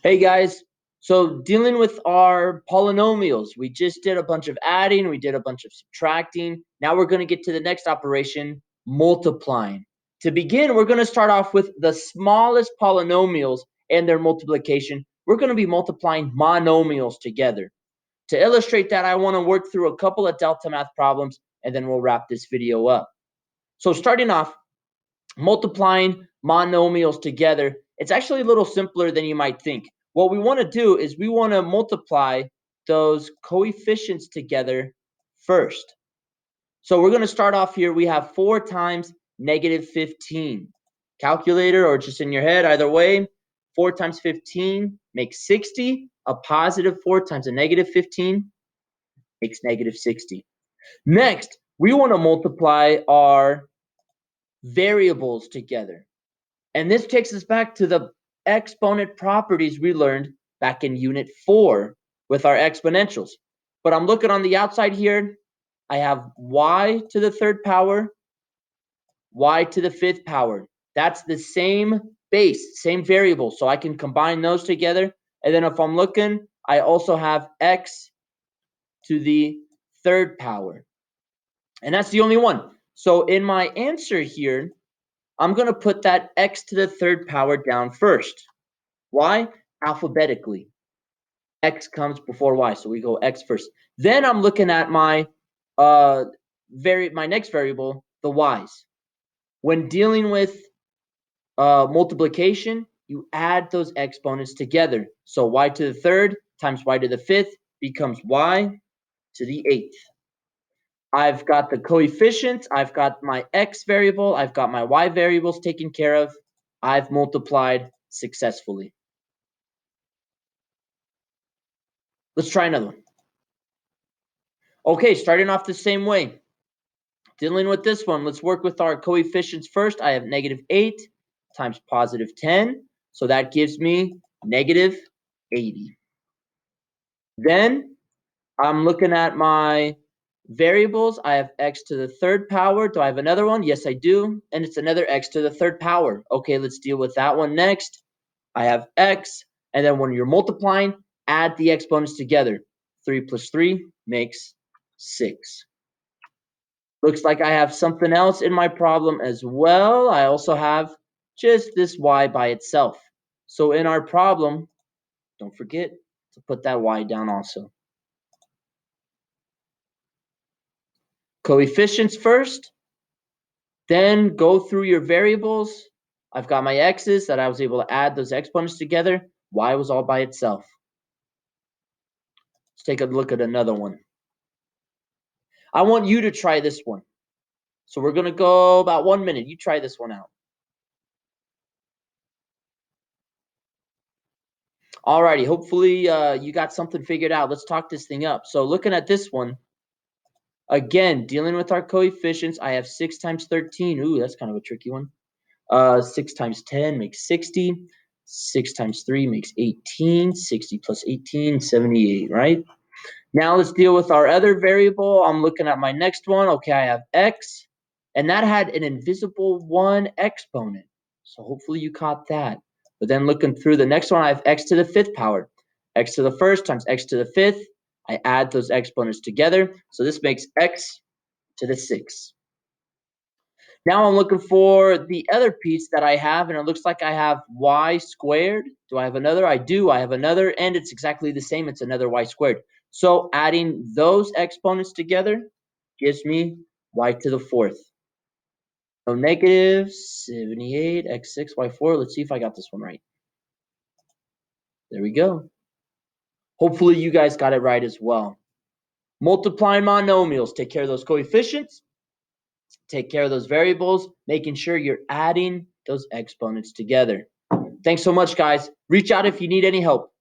Hey guys, so dealing with our polynomials, we just did a bunch of adding, we did a bunch of subtracting. Now we're going to get to the next operation, multiplying. To begin, we're going to start off with the smallest polynomials and their multiplication. We're going to be multiplying monomials together. To illustrate that, I want to work through a couple of delta math problems, and then we'll wrap this video up. So starting off, multiplying monomials together, it's actually a little simpler than you might think. What we want to do is we want to multiply those coefficients together first. So we're going to start off here. We have 4 times negative 15. Calculator or just in your head, either way. 4 times 15 makes 60. A positive 4 times a negative 15 makes negative 60. Next, we want to multiply our variables together. And this takes us back to the exponent properties we learned back in Unit 4 with our exponentials. But I'm looking on the outside here. I have y to the third power, y to the fifth power. That's the same base, same variable. So I can combine those together. And then if I'm looking, I also have x to the third power. And that's the only one. So in my answer here, I'm going to put that x to the third power down first. Why? Alphabetically. X comes before y, so we go x first. Then I'm looking at my next variable, the y's. When dealing with multiplication, you add those exponents together. So y to the third times y to the fifth becomes y to the eighth. I've got the coefficients, I've got my x variable, I've got my y variables taken care of. I've multiplied successfully. Let's try another one. Okay, starting off the same way. Dealing with this one, let's work with our coefficients first. I have negative 8 times positive 10. So that gives me negative 80. Then I'm looking at my variables. I have x to the third power. Do I have another one? Yes, I do. And it's another x to the third power. Okay, let's deal with that one next. I have x. And then when you're multiplying, add the exponents together. 3 plus 3 makes 6. Looks like I have something else in my problem as well. I also have just this y by itself. So in our problem, don't forget to put that y down also. Coefficients first, then go through your variables. I've got my x's that I was able to add those exponents together. Y was all by itself. Let's take a look at another one. I want you to try this one. So we're going to go about 1 minute. You try this one out. Alrighty, hopefully you got something figured out. Let's talk this thing up. So looking at this one, again, dealing with our coefficients, I have 6 times 13. Ooh, that's kind of a tricky one. 6 times 10 makes 60. 6 times 3 makes 18. 60 plus 18, 78, right? Now let's deal with our other variable. I'm looking at my next one. Okay, I have x, and that had an invisible 1 exponent. So hopefully you caught that. But then looking through the next one, I have x to the fifth power. X to the first times x to the fifth. I add those exponents together. So this makes x to the sixth. Now I'm looking for the other piece that I have, and it looks like I have y squared. Do I have another? I do. I have another, and it's exactly the same. It's another y squared. So adding those exponents together gives me y to the fourth. So negative 78 x6 y4. Let's see if I got this one right. There we go. Hopefully you guys got it right as well. Multiplying monomials. Take care of those coefficients. Take care of those variables, making sure you're adding those exponents together. Thanks so much, guys. Reach out if you need any help.